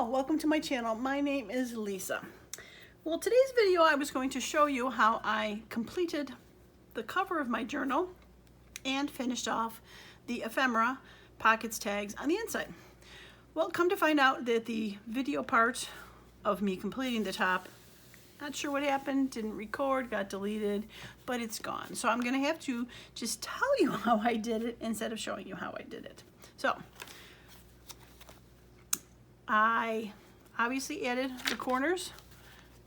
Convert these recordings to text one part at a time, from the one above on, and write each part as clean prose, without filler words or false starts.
Hello, welcome to my channel. My name is Lisa. Well, today's video I was going to show you how I completed the cover of my journal and finished off the ephemera pockets tags on the inside. Well, come to find out that the video part of me completing the top, not sure what happened, didn't record, got deleted, but it's gone. So I'm gonna have to just tell you how I did it instead of showing you how I did it. So I obviously added the corners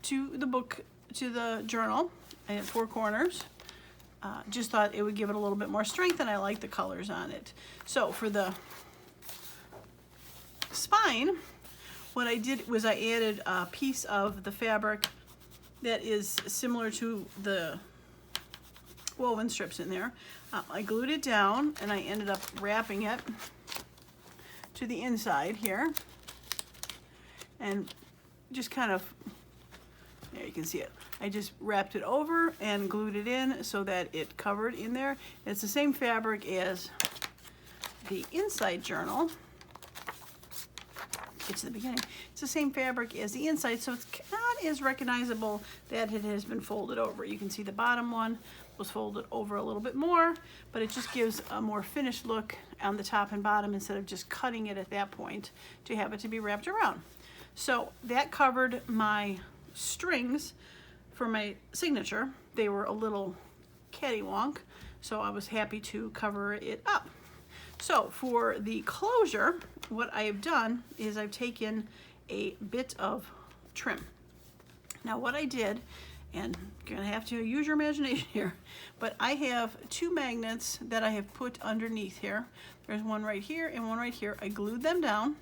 to the book, to the journal. I had 4 corners. Just thought it would give it a little bit more strength, and I like the colors on it. So for the spine, what I did was I added a piece of the fabric that is similar to the woven strips in there. I glued it down and I ended up wrapping it to the inside here. And just kind of, there you can see it. I just wrapped it over and glued it in so that it covered in there. It's the same fabric as the inside journal. Get to the beginning. It's the same fabric as the inside, so it's not as recognizable that it has been folded over. You can see the bottom one was folded over a little bit more, but it just gives a more finished look on the top and bottom instead of just cutting it at that point to have it to be wrapped around. So that covered my strings for my signature. They were a little cattywonk, so I was happy to cover it up. So for the closure, what I have done is I've taken a bit of trim. Now what I did, and you're gonna have to use your imagination here, but I have 2 magnets that I have put underneath here. There's one right here and one right here. I glued them down,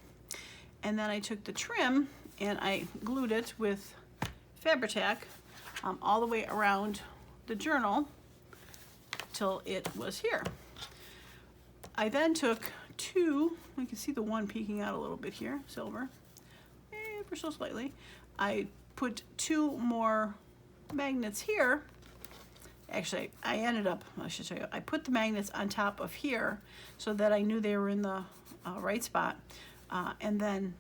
and then I took the trim and I glued it with Fabri-Tac all the way around the journal till it was here. I then took 2, you can see the one peeking out a little bit here, silver, ever so slightly. I put 2 more magnets here. Actually, I should show you, I put the magnets on top of here so that I knew they were in the right spot, and then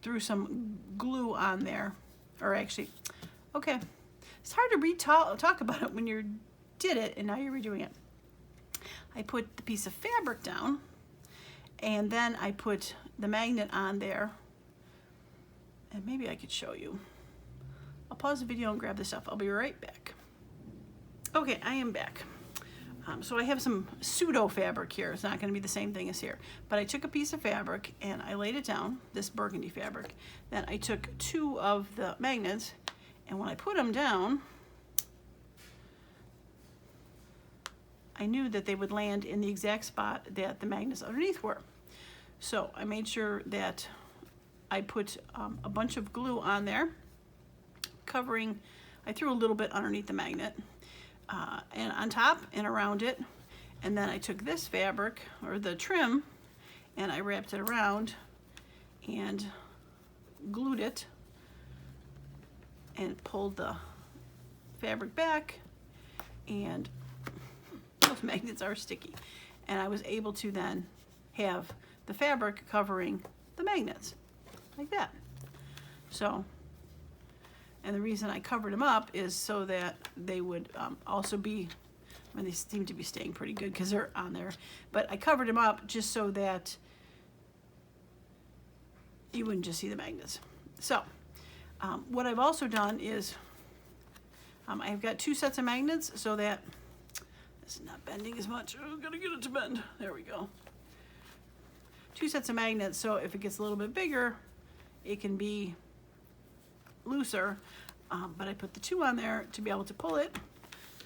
threw some glue on there, or actually, okay, it's hard to talk about it when you did it and now you're redoing it. I put the piece of fabric down, and then I put the magnet on there, and maybe I could show you. I'll pause the video and grab this up. I'll be right back. Okay, I am back. So I have some pseudo fabric here. It's not going to be the same thing as here, but I took a piece of fabric and I laid it down, this burgundy fabric. Then I took 2 of the magnets, and when I put them down, I knew that they would land in the exact spot that the magnets underneath were. So I made sure that I put a bunch of glue on there, covering, I threw a little bit underneath the magnet, and on top and around it. And then I took this fabric, or the trim, and I wrapped it around and glued it and pulled the fabric back, and those magnets are sticky. And I was able to then have the fabric covering the magnets, like that. So, and the reason I covered them up is so that they would also be, I mean, they seem to be staying pretty good because they're on there, but I covered them up just so that you wouldn't just see the magnets. So what I've also done is I've got 2 sets of magnets so that it's not bending as much. Oh, gotta get it to bend. There we go. 2 sets of magnets, so if it gets a little bit bigger, it can be looser, but I put the 2 on there to be able to pull it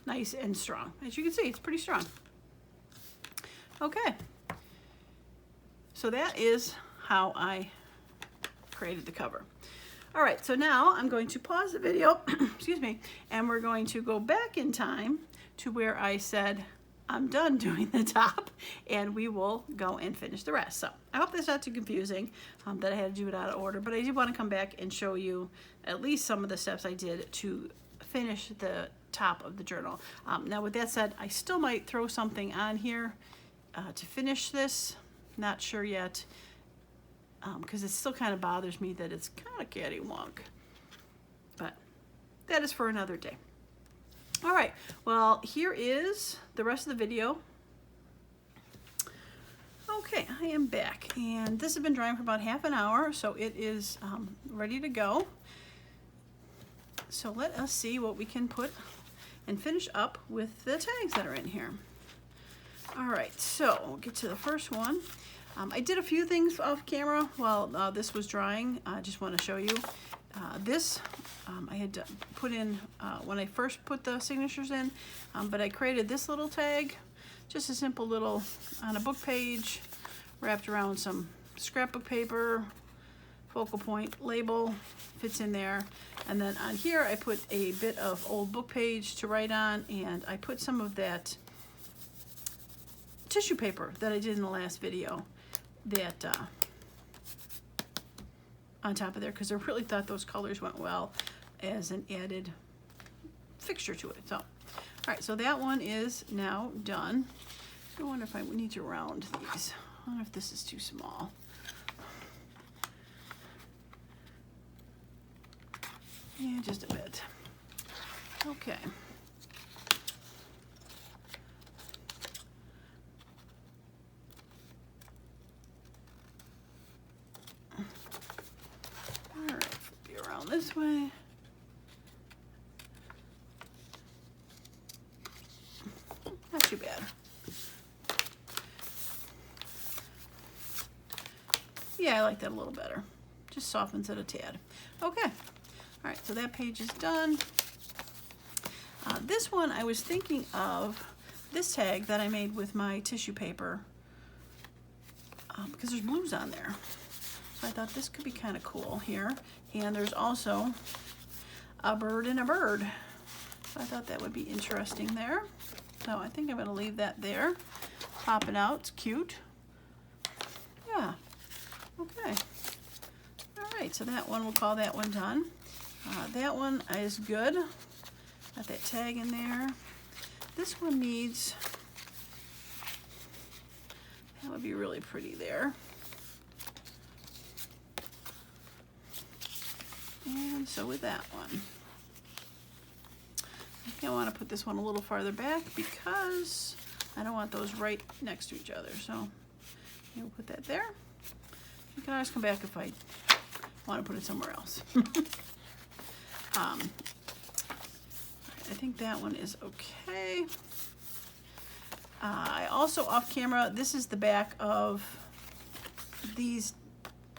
nice and strong. As you can see, it's pretty strong. Okay, so that is how I created the cover. All right, so now I'm going to pause the video, excuse me, and we're going to go back in time to where I said I'm done doing the top, and we will go and finish the rest. So I hope that's not too confusing, that I had to do it out of order, but I did want to come back and show you at least some of the steps I did to finish the top of the journal. Now with that said, I still might throw something on here to finish this. Not sure yet. because it still kind of bothers me that it's kind of cattywonk. But that is for another day. All right, well, here is the rest of the video. Okay, I am back, and this has been drying for about half an hour, so it is ready to go. So let us see what we can put and finish up with the tags that are in here. All right, so we'll get to the first one. I did a few things off camera while this was drying. I just want to show you. This I had to put in when I first put the signatures in, but I created this little tag, just a simple little on a book page, wrapped around some scrapbook paper, focal point label, fits in there. And then on here I put a bit of old book page to write on, and I put some of that tissue paper that I did in the last video that on top of there, because I really thought those colors went well as an added fixture to it. So, all right, so that one is now done. I wonder if I need to round these. I wonder if this is too small. Yeah, just a bit. Okay. All right, be around this way. Not too bad. Yeah, I like that a little better. Just softens it a tad. Okay. All right, so that page is done. This one, I was thinking of this tag that I made with my tissue paper because there's blues on there. So I thought this could be kind of cool here. And there's also a bird and a bird. So I thought that would be interesting there. So I think I'm going to leave that there. Pop it out. It's cute. Yeah. Okay. All right, so that one, we'll call that one done. That one is good. Got that tag in there. This one needs, that would be really pretty there. And so with that one. I think I want to put this one a little farther back because I don't want those right next to each other. So we'll put that there. You can always come back if I want to put it somewhere else. I think that one is okay. I also, off camera, this is the back of these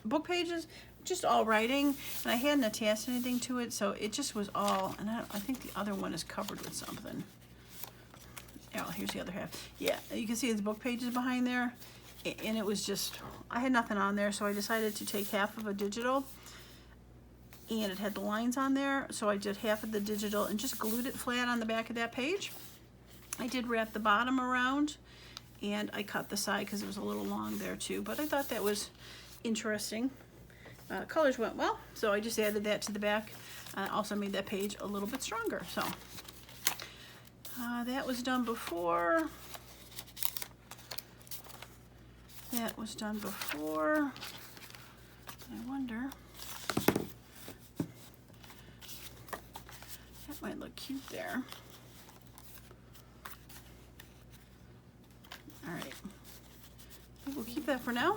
book pages, just all writing, and I hadn't attached anything to it, so it just was all, and I think the other one is covered with something. Oh, here's the other half. Yeah, you can see the book pages behind there, and it was just, I had nothing on there, so I decided to take half of a digital, and it had the lines on there, so I did half of the digital and just glued it flat on the back of that page. I did wrap the bottom around, and I cut the side because it was a little long there too, but I thought that was interesting. Colors went well, so I just added that to the back. I also made that page a little bit stronger. So that was done before. That was done before. I wonder. That might look cute there. All right. We'll keep that for now.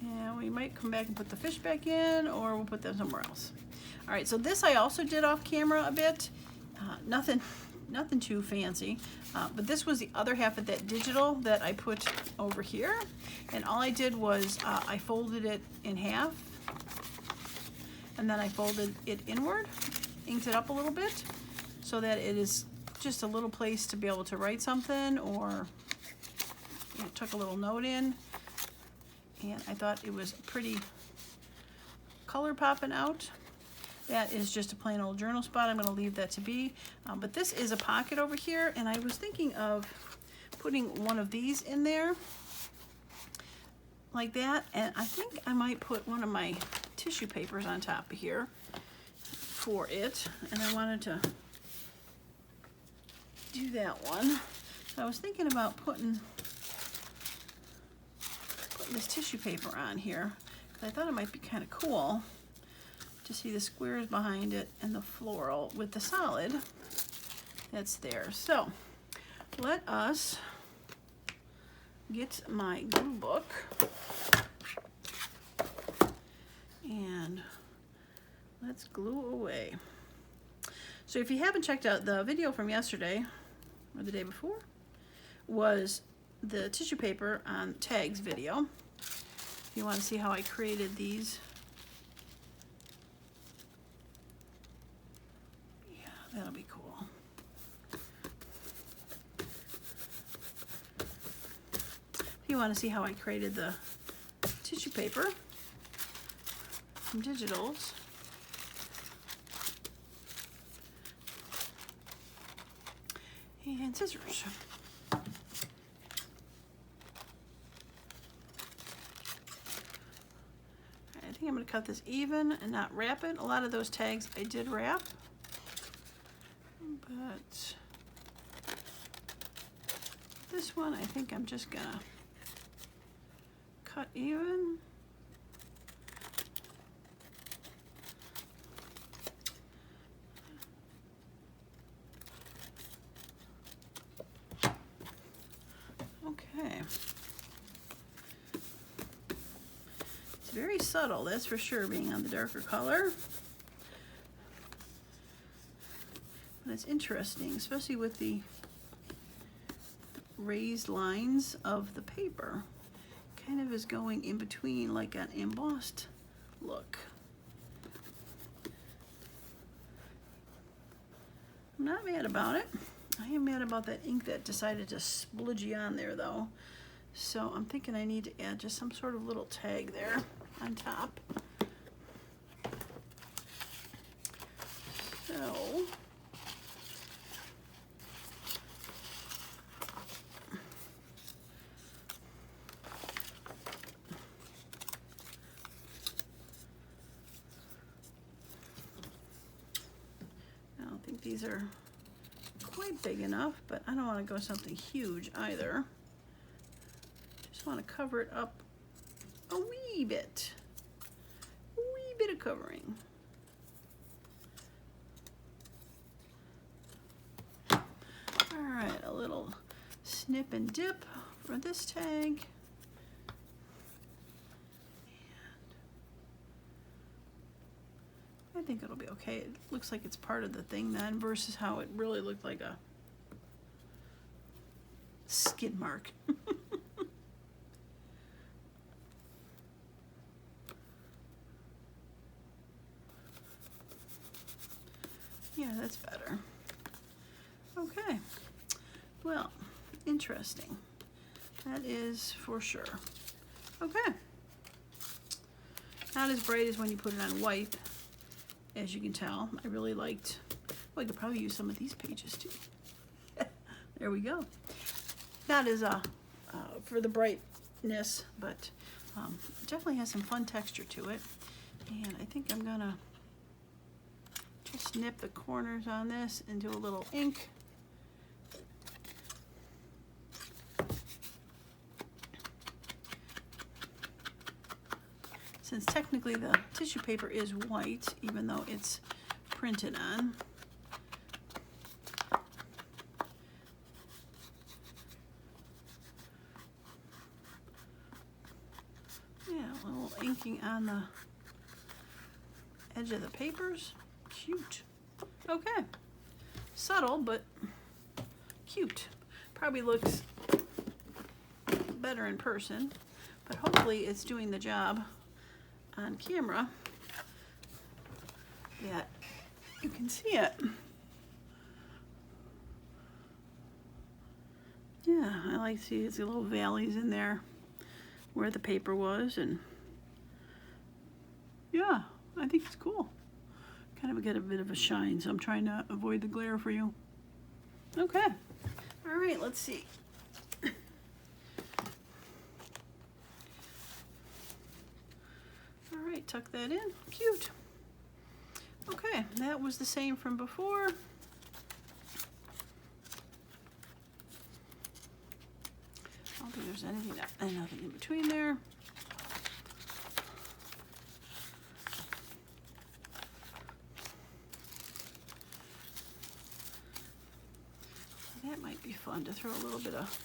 And we might come back and put the fish back in, or we'll put them somewhere else. All right, so this I also did off camera a bit. Nothing too fancy, but this was the other half of that digital that I put over here. And all I did was I folded it in half, and then I folded it inward, inked it up a little bit, so that it is just a little place to be able to write something, or tuck a little note in. And I thought it was pretty color popping out. That is just a plain old journal spot. I'm going to leave that to be. But this is a pocket over here, and I was thinking of putting one of these in there like that. And I think I might put one of my tissue papers on top of here for it. And I wanted to do that one. So I was thinking about putting putting this tissue paper on here because I thought it might be kind of cool to see the squares behind it and the floral with the solid that's there. So let us get my glue book and let's glue away. So if you haven't checked out the video from yesterday or the day before, was the tissue paper on tags video. If you want to see how I created these, yeah, that'll be cool. If you want to see how I created the tissue paper from Digitals, and scissors. I think I'm going to cut this even and not wrap it. A lot of those tags I did wrap, but this one I think I'm just going to cut even. Okay. It's very subtle, that's for sure, being on the darker color. But it's interesting, especially with the raised lines of the paper. Kind of is going in between like an embossed look. I'm not mad about it. I am mad about that ink that decided to spludgy on there though. So I'm thinking I need to add just some sort of little tag there on top. So I don't think these are quite big enough, but I don't want to go something huge either. Just want to cover it up a wee bit of covering. All right, a little snip and dip for this tag. And I think it'll be okay. It looks like it's part of the thing then versus how it really looked like a skid mark. Yeah, that's better. Okay, well, interesting. That is for sure. Okay. Not as bright as when you put it on white, as you can tell. I really liked, well, I could probably use some of these pages too. There we go. Not as for the brightness, but definitely has some fun texture to it. And I think I'm gonna just snip the corners on this and do a little ink. Since technically the tissue paper is white, even though it's printed on. Yeah, a little inking on the edge of the papers. Cute. Okay. Subtle, but cute. Probably looks better in person, but hopefully it's doing the job on camera that you can see it. Yeah, I like to see these little valleys in there where the paper was, and yeah, I think it's cool. Kind of get a bit of a shine, so I'm trying to avoid the glare for you. Okay. All right, let's see. All right, tuck that in. Cute. Okay, that was the same from before. I don't think there's anything, nothing in between there. fun to throw a little bit of.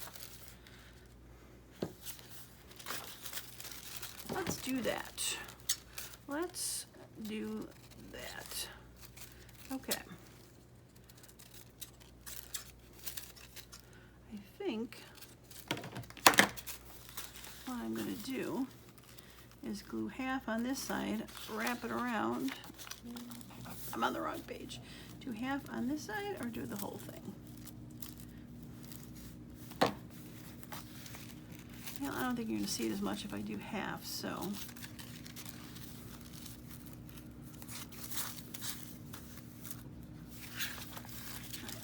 Let's do that. Let's do that. Okay. I think what I'm going to do is glue half on this side, wrap it around. I'm on the wrong page. Do half on this side or do the whole thing? Well, I don't think you're going to see it as much if I do half, so.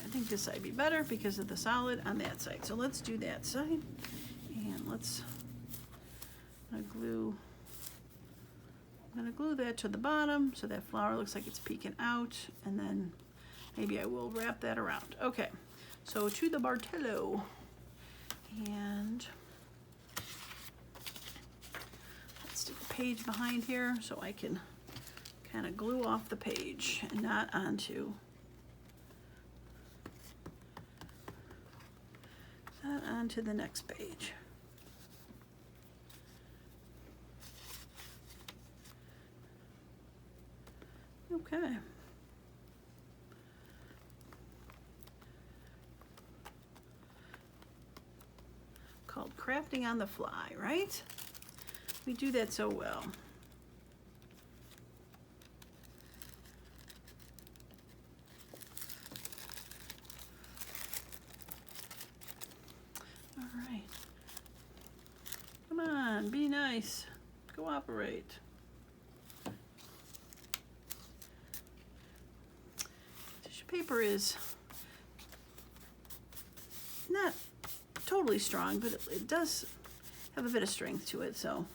I think this side would be better because of the solid on that side. So let's do that side. And let's glue. I'm going to glue that to the bottom so that flower looks like it's peeking out, and then maybe I will wrap that around. Okay, so to the Bartello, and let's stick a page behind here so I can kind of glue off the page and not onto the next page. Okay. Called crafting on the fly, right? We do that so well. All right. Come on, be nice. Cooperate. Paper is not totally strong, but it does have a bit of strength to it, so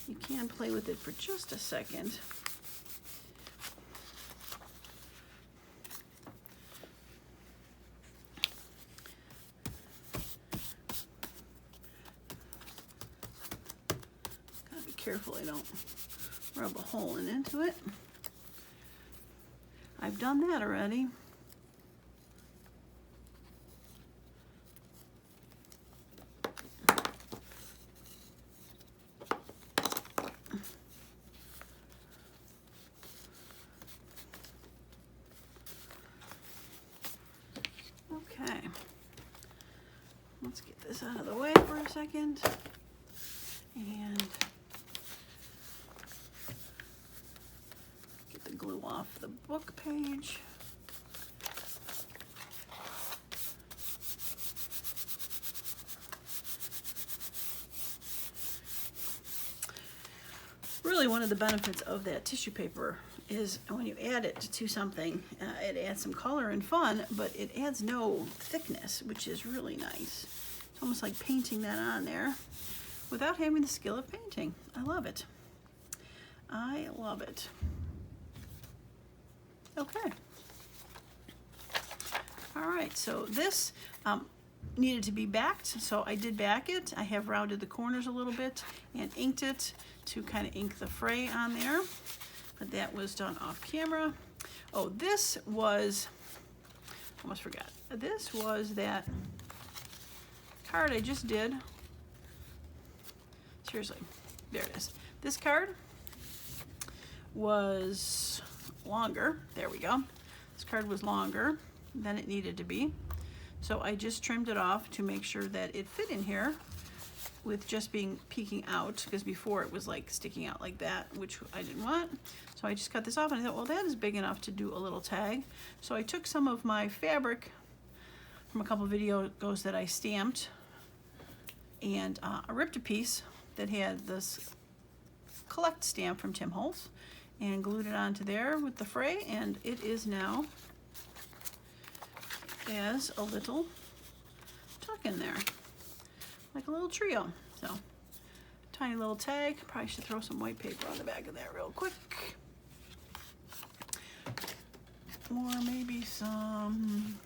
you can play with it for just a second. Gotta be careful I don't rub a hole into it. I've done that already. Okay, let's get this out of the way for a second. And get the glue off the book page. Really, one of the benefits of that tissue paper is when you add it to something, it adds some color and fun, but it adds no thickness, which is really nice. It's almost like painting that on there without having the skill of painting. I love it. I love it. Okay. All right, so this needed to be backed, so I did back it. I have rounded the corners a little bit and inked it to kind of ink the fray on there, but that was done off camera. Oh, this was, almost forgot. This was that card I just did. Seriously, there it is. This card was longer. There we go. This card was longer than it needed to be. So I just trimmed it off to make sure that it fit in here with just being peeking out, because before it was like sticking out like that, which I didn't want. So I just cut this off and I thought, well, that is big enough to do a little tag. So I took some of my fabric from a couple videos that I stamped, and I ripped a piece that had this collect stamp from Tim Holtz and glued it onto there with the fray, and it is now as a little tuck in there, like a little trio. So tiny little tag. Probably should throw some white paper on the back of that real quick, or maybe some,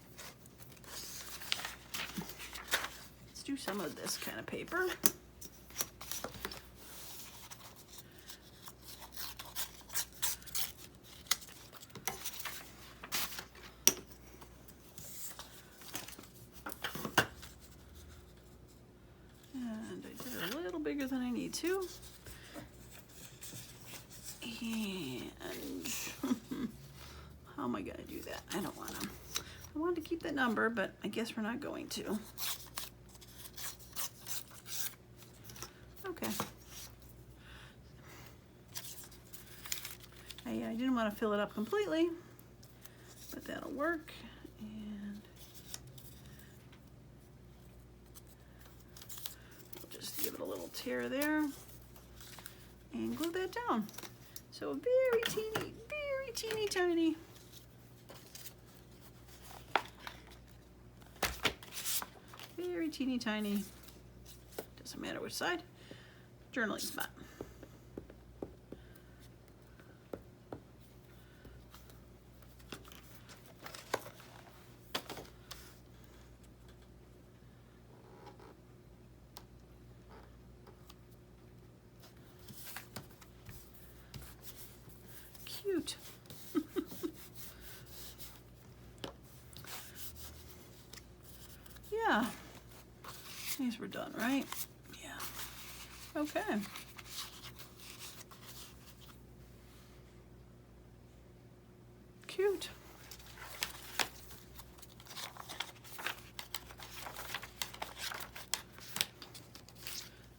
let's do some of this kind of paper. need to. And how am I gonna do that? I don't wanna. I wanted to keep that number, but I guess we're not going to. Okay. I didn't want to fill it up completely, but that'll work. And we'll just give it a little tear there and glue that down. So very teeny tiny. Very teeny tiny. Doesn't matter which side. Journaling spot. Cute. Yeah. These were done, right? Yeah. Okay. Cute.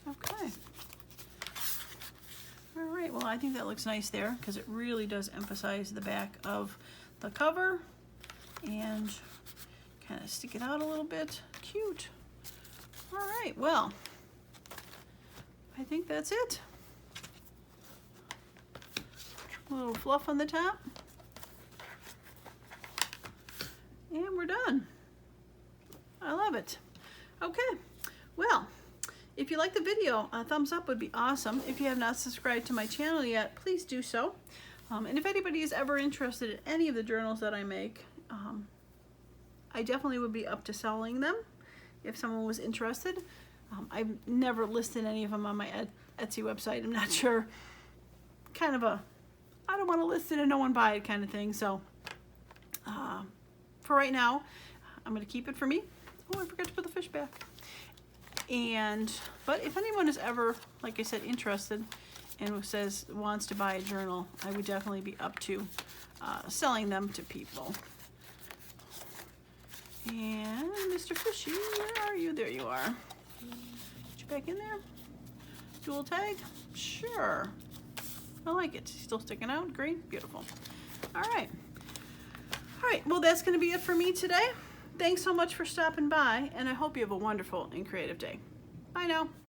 Okay. All right, well, I think that looks nice there because it really does emphasize the back of the cover and kind of stick it out a little bit. Cute. All right, well, I think that's it. A little fluff on the top. And we're done. I love it. Okay, well, if you like the video, a thumbs up would be awesome. If you have not subscribed to my channel yet, please do so. And if anybody is ever interested in any of the journals that I make, I definitely would be up to selling them if someone was interested. I've never listed any of them on my Etsy website. I'm not sure. Kind of a, I don't want to list it and no one buy it kind of thing. So for right now, I'm going to keep it for me. Oh, I forgot to put the fish back. But if anyone is ever, like I said, interested and wants to buy a journal, I would definitely be up to selling them to people. And Mr. Fishy, where are you? There you are. Get you back in there. Dual tag? Sure. I like it. Still sticking out. Great. Beautiful. All right. All right. Well, that's going to be it for me today. Thanks so much for stopping by, and I hope you have a wonderful and creative day. Bye now.